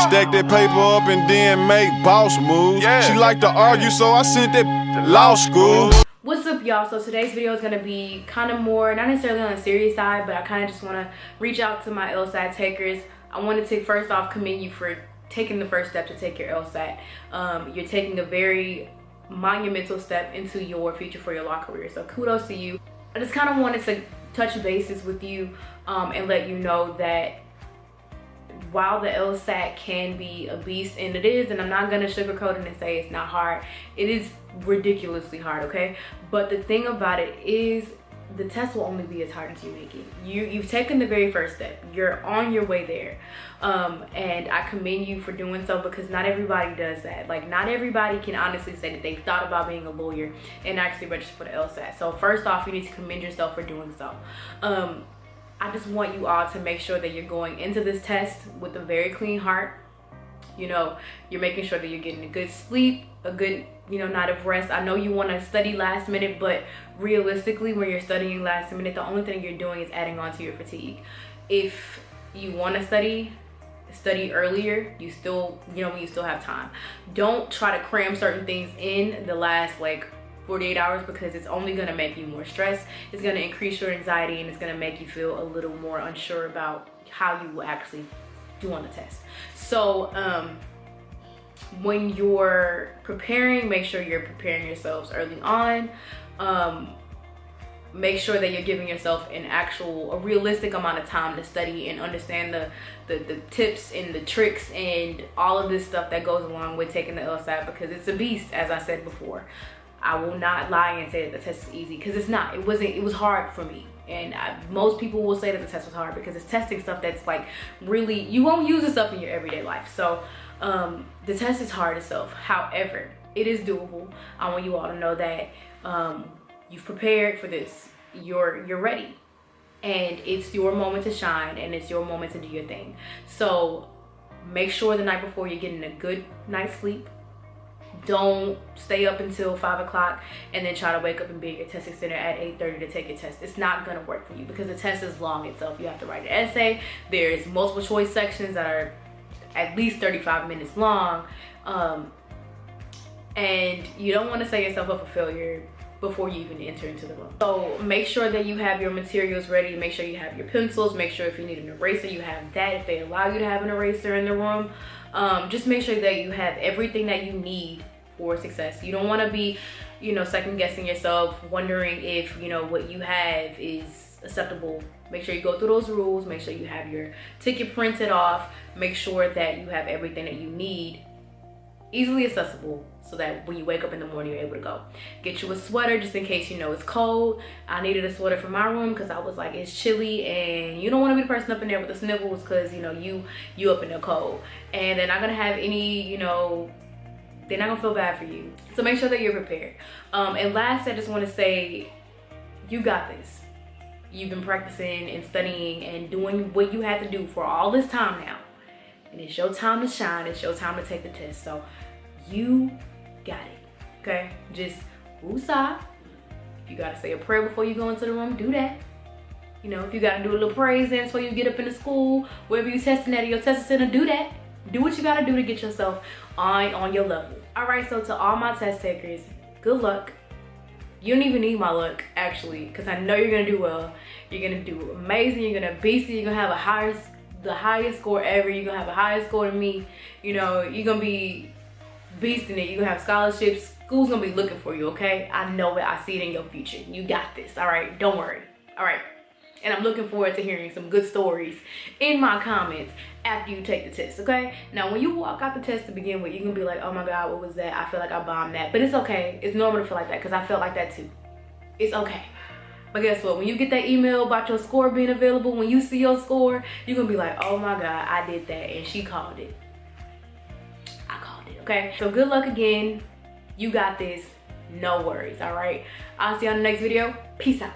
Stack that paper up and then make boss moves. She like to argue, so I sent that to law school. What's up, y'all? So today's video is going to be kind of more, not necessarily on the serious side, but I kind of just want to reach out to my LSAT takers. I wanted to first off commend you for taking the first step to take your LSAT. You're taking a very monumental step into your future for your law career, so kudos to you. I just kind of wanted to touch bases with you and let you know that while the LSAT can be a beast, and it is, and I'm not gonna sugarcoat it and say it's not hard, it is ridiculously hard, okay? But the thing about it is the test will only be as hard as you make it. You've taken the very first step. You're on your way there. And I commend you for doing so, because not everybody does that. Like, not everybody can honestly say that they've thought about being a lawyer and actually register for the LSAT. So first off, you need to commend yourself for doing so. I just want you all to make sure that you're going into this test with a very clean heart. You know, you're making sure that you're getting a good sleep, a good, night of rest. I know you want to study last minute, but realistically, when you're studying last minute, the only thing you're doing is adding on to your fatigue. If you want to study earlier, you still, when you still have time. Don't try to cram certain things in the last, 48 hours, because it's only going to make you more stressed. It's going to increase your anxiety, and it's going to make you feel a little more unsure about how you will actually do on the test. So when you're preparing, make sure you're preparing yourselves early on. Make sure that you're giving yourself a realistic amount of time to study and understand the tips and the tricks and all of this stuff that goes along with taking the LSAT, because it's a beast, as I said before. I will not lie and say that the test is easy, because it's not. It was hard for me. And most people will say that the test was hard because it's testing stuff that's really, you won't use this stuff in your everyday life. So the test is hard itself. However, it is doable. I want you all to know that you've prepared for this. You're ready. And it's your moment to shine, and it's your moment to do your thing. So make sure the night before you're getting a good night's sleep. Don't stay up until 5 o'clock and then try to wake up and be at your testing center at 8:30 to take your test. It's not going to work for you, because the test is long itself. You have to write an essay. There's multiple choice sections that are at least 35 minutes long. And you don't want to set yourself up for failure before you even enter into the room. So make sure that you have your materials ready. Make sure you have your pencils. Make sure if you need an eraser, you have that, if they allow you to have an eraser in the room. Just make sure that you have everything that you need for success. You don't want to be, second guessing yourself, wondering if, what you have is acceptable. Make sure you go through those rules. Make sure you have your ticket printed off. Make sure that you have everything that you need easily accessible, so that when you wake up in the morning, you're able to go. Get you a sweater just in case it's cold. I needed a sweater for my room because I was like, it's chilly, and you don't want to be the person up in there with the sniffles, because you up in the cold, and they're not gonna have any, they're not gonna feel bad for you. So make sure that you're prepared. And last, I just want to say, you got this. You've been practicing and studying and doing what you had to do for all this time now, and it's your time to shine. It's your time to take the test. So you got it. Okay, just woosah. If you gotta say a prayer before you go into the room, do that. If you gotta do a little praise dance before you get up into school, wherever you testing at your testing center, do that. Do what you gotta do to get yourself on your level. All right, so to all my test takers, good luck. You don't even need my luck, actually, because I know you're gonna do well. You're gonna do amazing. You're gonna beast it. You're gonna have the highest score ever. You're gonna have a higher score than me. You're gonna be beasting it. You're gonna have scholarships. School's gonna be looking for you, okay? I know it. I see it in your future. You got this, all right? Don't worry, all right? And I'm looking forward to hearing some good stories in my comments after you take the test, okay? Now, when you walk out the test to begin with, you're gonna be like, oh my God, what was that? I feel like I bombed that. But it's okay. It's normal to feel like that, because I felt like that too. It's okay. But guess what? When you get that email about your score being available, when you see your score, you're gonna be like, oh my God, I did that, and she called it. I called it, okay? So good luck again. You got this. No worries, all right? I'll see you on the next video. Peace out.